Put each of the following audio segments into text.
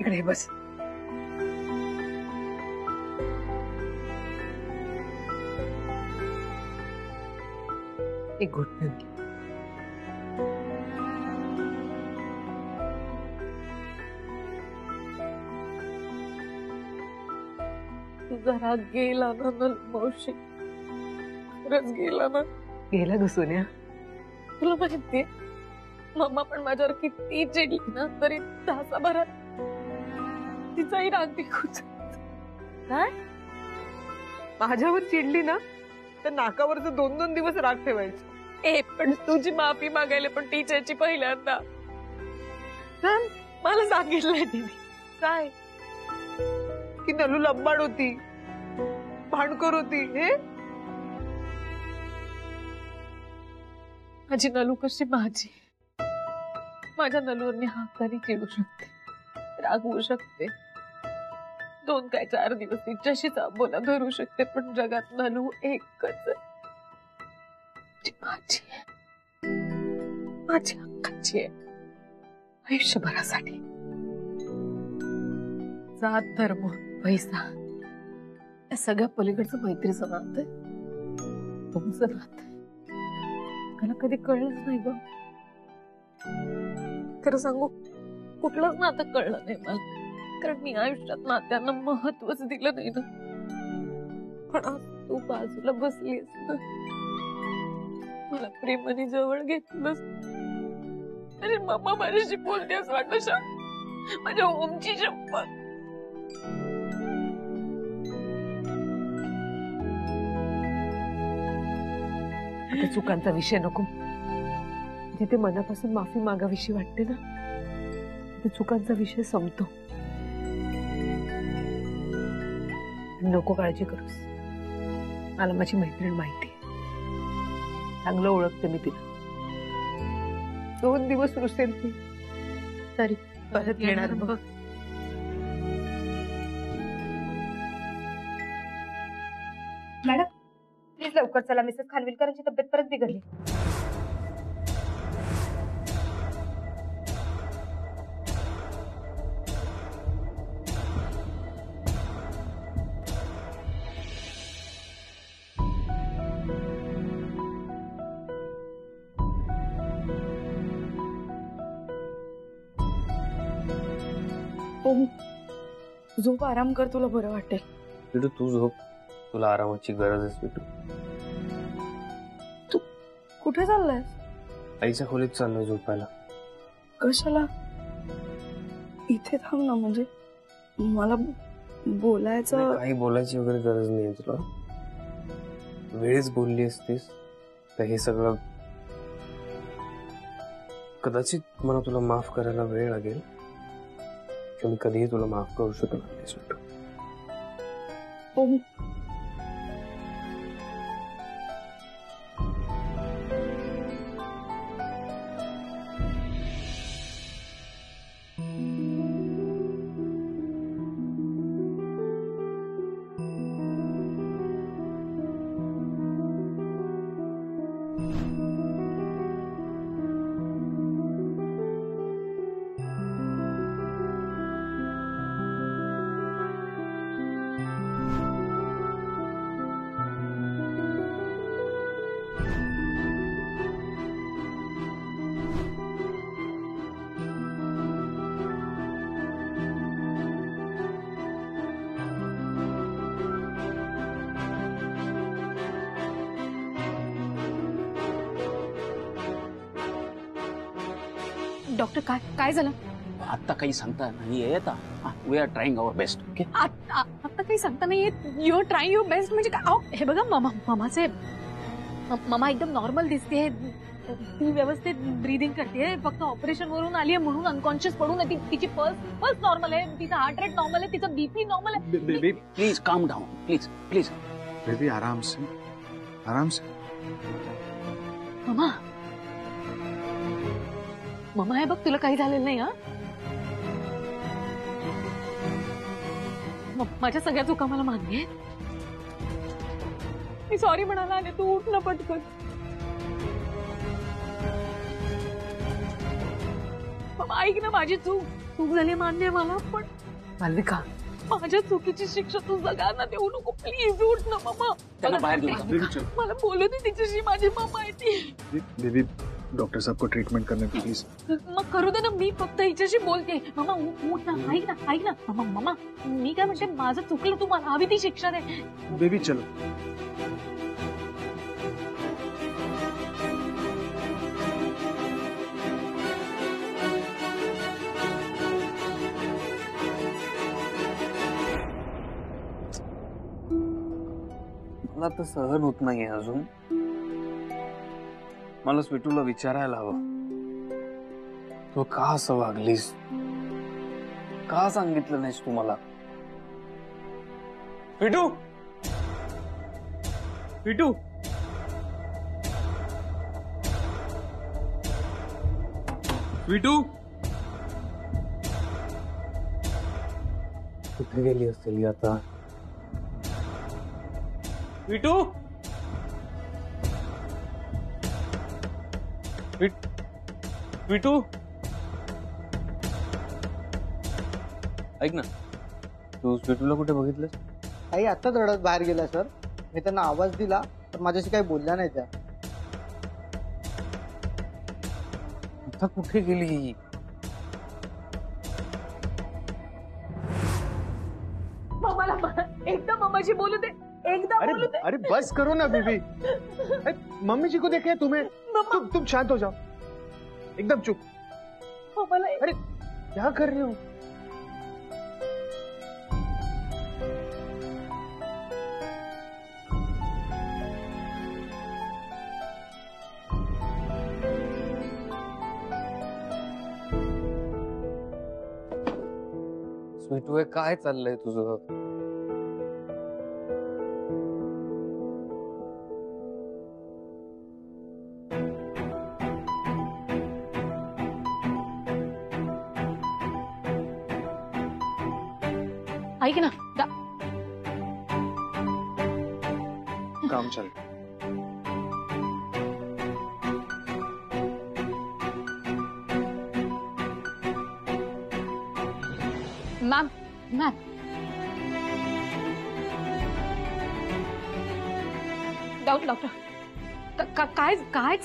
इकडे बस. एक घुट घे. तुझा राग गेला ना मावशी, खरंच गेला ना. गेला ग सोन्या. तुला माहितीये मम्मा पण माझ्यावर किती चिडली ना तरी तासाभरात तिचाही राग निघून जातो. काय माझ्यावर चिडली ना तर नाकावरच 2-2 दिवस राग ठेवायचं. पण तुझी माफी मागायला पण टीचरची पहिल्यांदा. मला सांगितलंय तिने. काय की नलू लंबाड होती, भांडखोर होती. हे माझी नलू कशी माझी. माझ्या नलूवरनी हाताने चिडू शकते, रागवू शकते, 2 काय 4 दिवस तिच्याशीच बोला धरू शकते, पण जगात नलू एकच आहे. माझी आहे, माझ्या हक्काची आहे, आयुष्यभरासाठी. जात, धर्म, पैसा या सगळ्या पलीकडचं मैत्रीचं नातं आहे, तुमचं नातं आहे. मला कधी कळलंच नाही ग. खरं सांगू कुठलंच नातं कळलं नाही मला, कारण मी आयुष्यात नात्यांना महत्वच दिलं नाही ना. पण आज तू बाजूला बसलीस ना, मला प्रेमाने जवळ घेतलंस. अरे मम्मा माझ्याशी बोलते असं वाटतं. माझ्या ओमची शपथ. आता चुकांचा विषय नको. जिथे मनापासून माफी मागावीशी वाटते ना तिथे चुकांचा विषय संपतो. नको काळजी करूस. मला माझी मैत्रीण माहिती आहे, चांगलं ओळखते मी तिला. 2 दिवस रुसेल ती तरी परत येणार बघ. मॅडम प्लीज लवकर चला, मिसेस खानविलकरांची तब्येत परत बिघडली. झोप, आराम कर, तुला बरं वाटेल. बिटू तू झोप, तुला आरामाची गरज आहे बिटू. तू कुठे चाललाय? आईच्या खोलीत चाललोय झोपायला. कशाला? इथे थांब ना, म्हणजे मला बोलायचं. काही बोलायची वगैरे गरज नाहीये तुला. वेळेच बोलली असतीस तर हे सगळं कदाचित मला तुला माफ करायला वेळ लागेल. मी कधीही तुला माफ करू शकणार नाही बिटू. डॉक्टर काय झालं? आता काही सांगता नाहीये. आता we are trying our best. Okay, आता काही सांगता नाहीये. You are trying your best म्हणजे काय? हे बघा मामा एकदम नॉर्मल दिसते, ती व्यवस्थित ब्रीदिंग करते. फक्त ऑपरेशन वरून आली आहे म्हणून अनकॉन्शियस पडून आहे. तिची पल्स नॉर्मल आहे, तिचा हार्ट रेट नॉर्मल आहे, तिचा बीपी नॉर्मल आहे. Baby please calm down, please please. Baby आराम से, आराम से. मामा हे बघ, तुला काही झालेलं नाही. माझ्या सगळ्या चुका मला मान्य आहेत. मी सॉरी म्हणायला आले, तू उठ ना पटकन. मामा ऐक ना माझी चूक. चूक झाली मान्य आहे मला, पण मालविका माझ्या चुकीची शिक्षा तू सगळ्यांना देऊ नको प्लीज. उठ ना मामा. त्यांना बाहेर घेऊन जा. बेबी चल मला बोलू दे तिच्याशी, माझी मामा आहे ती. बेबी डॉक्टर साहब को ट्रीटमेंट करने को प्लीज. मग करू दे ना, मी फक्त हिच्याशी बोलते. मामा उठ ना, ऐक ना मामा. मामा मी काय म्हणते, माझं चुकलं, तू मला हवी ती शिक्षा दे. बेबी चलो. मला तर सहन होत नाहीये अजून. मला स्वीटूला विचारायला हवं, तू का असं वागलीस, का सांगितलं नाहीस तू मला? स्वीटू, स्वीटू, स्वीटू कुठे गेली असेल आता? स्वीटू, स्वीटू, ऐक ना, तू स्वीटूला कुठे बघितलंस? आई आत्ताच रडत बाहेर गेल्या सर. मी त्यांना आवाज दिला तर माझ्याशी काही बोलल्या नाही त्या. आता कुठे गेली? मामाला एकदा मामाशी बोलू दे, एकदा बोलू दे. अरे बस करो ना बेबी. मम्मी जी को देखे तुम्हें. तुम शांत हो जाओ, एकदम चुप. मामाला अरे क्या कर रही हो? स्वीटू, काय चाललंय तुझं? ऐक ना, काम चल. मॅम डॉक्टर काय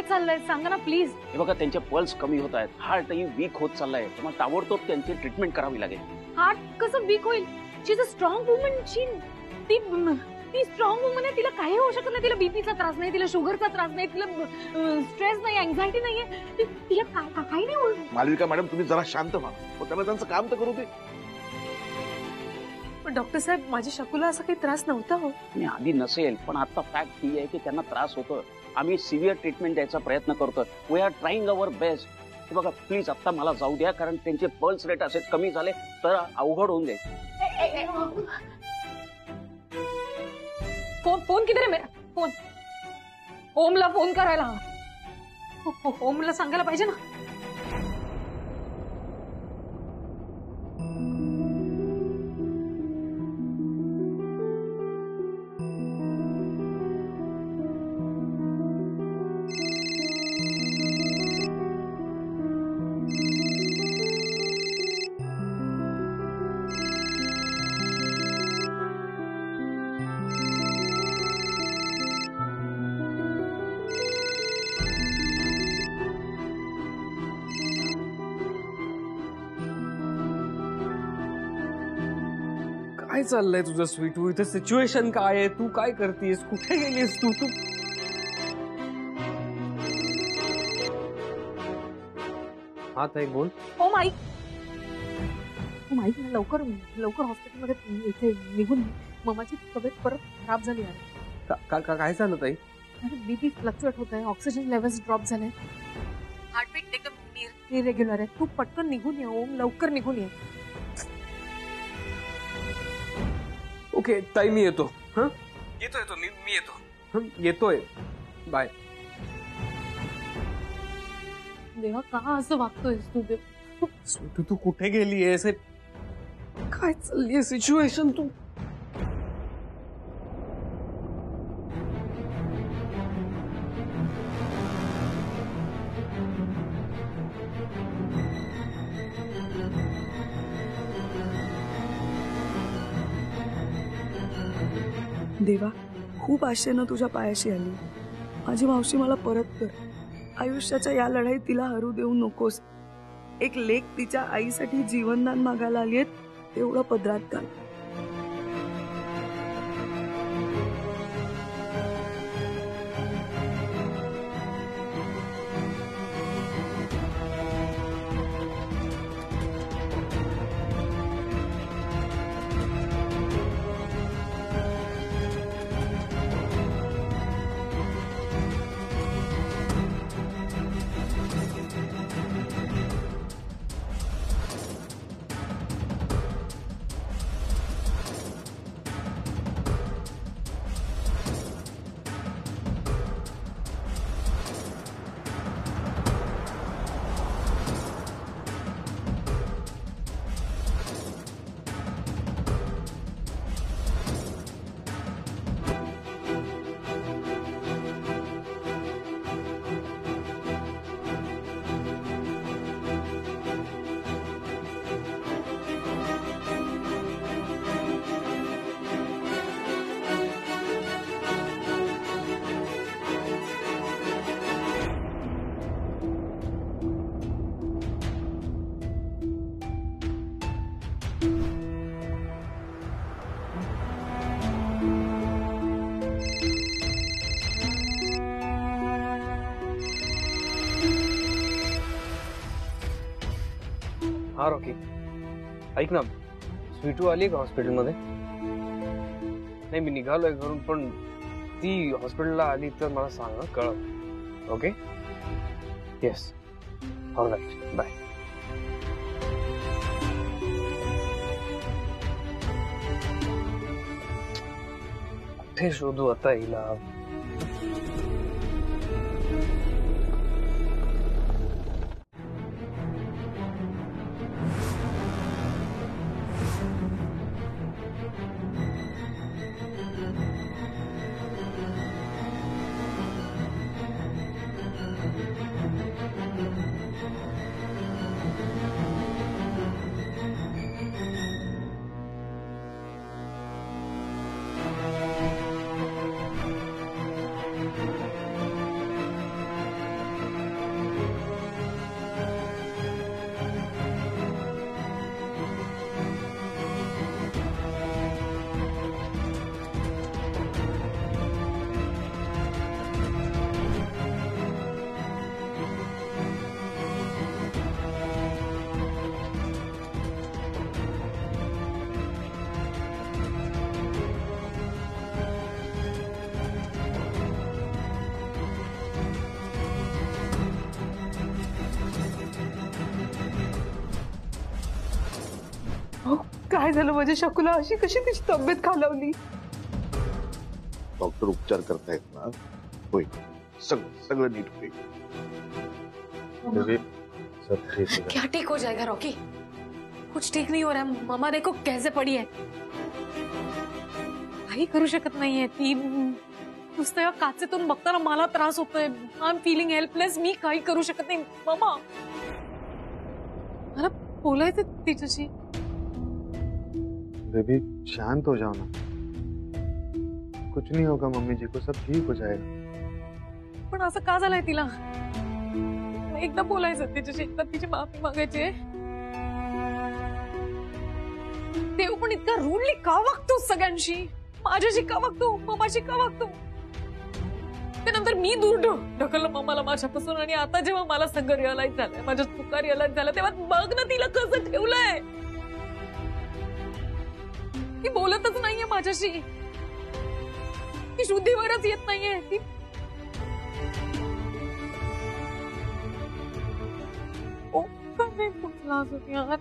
चाललंय सांगा ना प्लीज. हे बघा, त्यांचे पल्स कमी होत आहेत, हार्टही वीक होत चाललाय. तुम्हाला ताबडतोब त्यांची ट्रीटमेंट करावी लागेल. हार्ट कसं वीक होईल? शी इज अ स्ट्रॉंग वुमन. ती स्ट्रॉंग वुमन आहे, तिला काही होऊ शकत नाही. तिला बीपीचा त्रास नाही, तिला शुगरचा त्रास नाही, तिला स्ट्रेस नाही, अँझायटी नाहीये. तिला काही नाही होईल. मालविका मॅडम, तुम्ही जरा शांत व्हा. त्यांना त्यांचं काम तर करू दे. पण डॉक्टर साहेब, माझ्या शकूला असा काही त्रास नव्हता हो. आणि आधी नसेल, पण आता फॅक्ट ही आहे की त्यांना त्रास होतो. आम्ही सिव्हिअर ट्रीटमेंट द्यायचा प्रयत्न करतोय. We are trying our best. हे बघा, प्लीज आता मला जाऊ द्या, कारण त्यांचे पल्स रेट असे कमी झाले तर अवघड होऊन जाईल. फोन किती रे मेरा? फोन ओमला फोन करायला हवा. ओमला सांगायला पाहिजे ना. काय चाललंय तुझं स्वीटू? इथे सिच्युएशन काय आहे? तू काय करतेस? कुठे गेलीस तू? हा ताई, बोल. ओम ऐक ना, लवकर हॉस्पिटलमध्ये इथे निघून. ममाची तब्येत परत खराब झाली आहे. काय झालं ताई? अरे बीपी फ्लक्च्युएट होत आहे, ऑक्सिजन लेवल्स ड्रॉप झाले, हार्टबीट एकदम इरेग्युलर आहे. तू पटकन निघून ये ओम, लवकर निघून ये. ओके ताई, मी येतो. येतो मी येतो. येतोय. बाय. देवा, का असं वागतोयस तू? स्वीटू, तू कुठे गेलीयस? काय चाललीये सिच्युएशन? तू देवा, खूप आशेनं तुझ्या पायाशी आली. माझी मावशी मला परत कर. आयुष्याच्या या लढाईत तिला हरू देऊ नकोस. एक लेक तिच्या आईसाठी जीवनदान मागायला आली आहे, तेवढं पदरात घाल. हा रॉकी, ऐक ना, स्वीटू आली का हॉस्पिटलमध्ये? नाही, मी निघालोय घरून, पण ती हॉस्पिटलला आली तर मला सांग, कळव. ओके? Yes, alright, bye. कुठे शोधू आता हिला? काय झालं माझ्या शकुला? अशी कशी तिची तब्येत खालावली? डॉक्टर उपचार करतायत ना, होईल सगळं नीट होईल. क्या ठीक हो जाएगा रॉकी? कुछ ठीक नहीं हो रहा है. मम्मा देखो कैसे पड़ी है. काही करू शकत नाहीये ती. नुसतं या काचेतून बघताना मला त्रास होतोय. I am feeling helpless. मी काही करू शकत नाही. मम्मा, मला बोलायचं तिच्याशी. बेबी शांत हो जाओ ना, कुछ नहीं होगा मम्मी जी को, सब ठीक हो जाएगा. पण असं का झालंय तिला? एकदा बोलायचं तिच्याशी, एकदा तिची माफी मागायची. देव पण इतका रूडली का वागतो सगळ्यांशी? माझ्याशी का वागतो? मम्माशी का वागतो? त्यानंतर मी दूर ढकललं मम्माला माझ्यापासून, आणि आता जेव्हा मला सगळं रिअलाइज झालंय, माझ्या चुका रिअलाइज झाल्या, तेव्हा बघ ना तिला कसं ठेवलंय. ती बोलतच नाहीये माझ्याशी. ती शुद्धीवरच येत नाहीये. ती यार.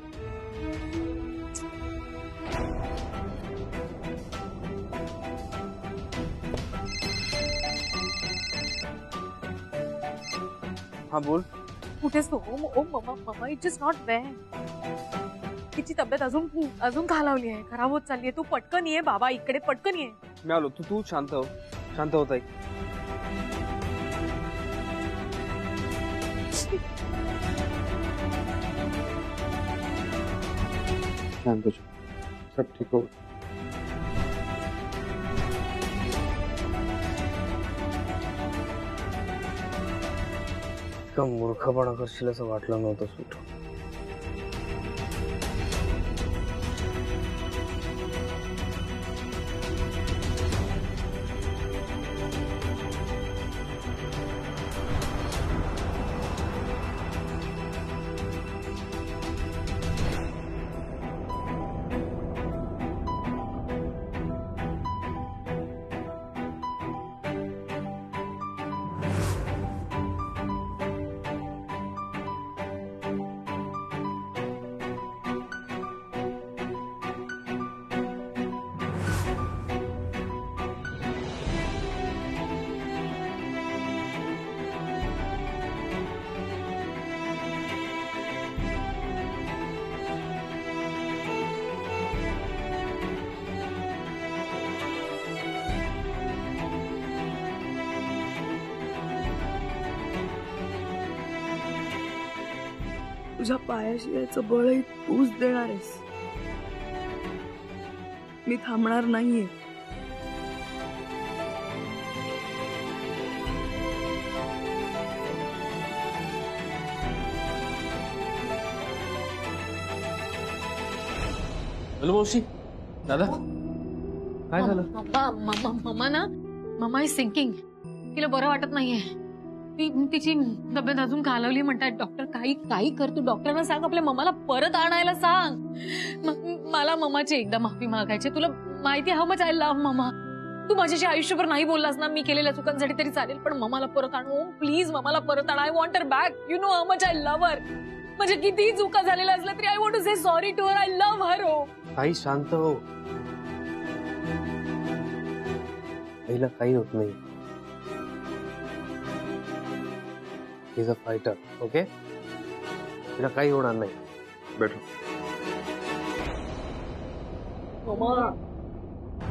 हाँ बोल. कुठेस तू? ओ मम्मा, इट इज नॉट वेल. तिची तब्येत अजून खालावली आहे, खराब होत चालली आहे. तू पटकन ये बाबा इकडे, पटकन ये. मी आलो. तू शांत हो, शांत होत आहे. शांत हो, सब ठीक होगा. इतका मूर्खपणा करशील असं वाटलं नव्हतं स्वीटू. तुझ्या पायाशी याचं बळही तूच देणार आहेस. मी थांबणार नाहीये. हॅलो मावशी, दादा काय झालं? मम्मा ना, मम्मा इज सिंकिंग. तिला बरं वाटत नाहीये. तिची तब्येत अजून खालवली म्हणतात डॉक्टर. काही कर तू. डॉक्टरांना सांग आपल्या मम्माला परत आणायला सांग. मला मम्माची एकदा माफी मागायची. तुला माहिती how much I love mamma. तू माझ्याशी आयुष्यभर नाही बोललास ना मी केलेल्या चुकांसाठी तरी चालेल, पण मम्माला परत आण. प्लीज मम्माला परत आण. I want her back. You know how much I love her. म्हणजे कितीही चुका झालेल्या असल्या तरी I want to say sorry to her. I love her. हो काही शांत हो. आईला काही होत नाही. He's a fighter, okay? तिला काही होणार नाही. बैठो.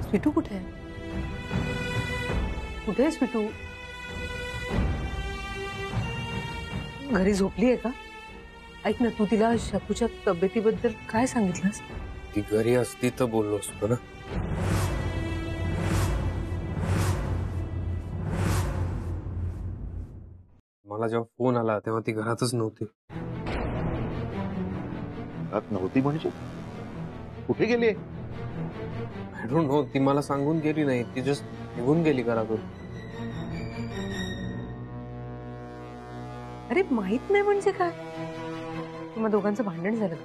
स्वीटू कुठे आहे? कुठे आहे स्वीटू? घरी झोपली आहे का? ऐक ना, तू तिला शकूच्या तब्येतीबद्दल काय सांगितलंस? ती घरी असती तर बोललो असतो ना. मला जेव्हा फोन आला तेव्हा ती घरातच नव्हती. घरात नव्हती म्हणजे कुठे गेली? I don't know. ती मला सांगून गेली नाही. ती जस्ट निघून गेली घरातून. अरे माहित नाही म्हणजे काय? तुम्हा दोघांचं भांडण झालं का?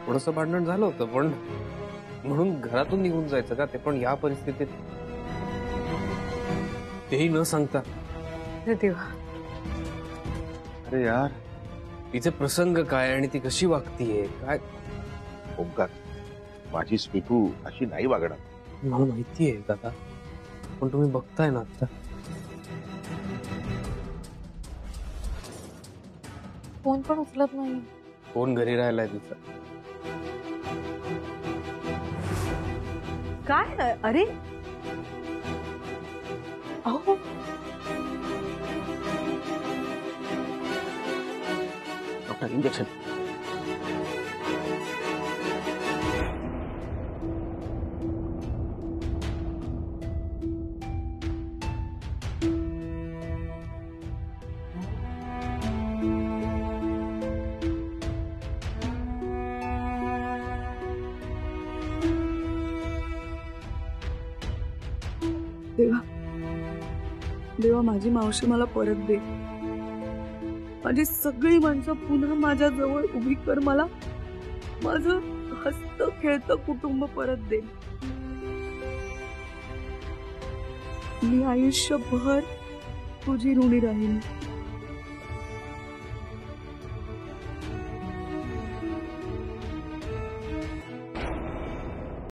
थोडंसं भांडण झालं होतं, पण म्हणून घरातून निघून जायचं का? ते पण या परिस्थितीत, तेही न सांगता. देवा. अरे यार, तिचे प्रसंग काय आणि ती कशी वागतीये काय? ओंकार, माझी स्वीटू अशी नाही वागणार. मला माहितीये दादा, पण तुम्ही बघताय ना आता. फोन पण उचलत नाही. फोन घरी राहिलाय तिचा. काय? अरे अहो, डॉक्टर इंजेक्शन. देवा, देवा माझी मावशी मला परत दे. माझी सगळी माणसं पुन्हा माझ्या जवळ उभी कर. मला माझं हसत खेळतं कुटुंब परत दे. मी आयुष्यभर तुझी ऋणी राहीन.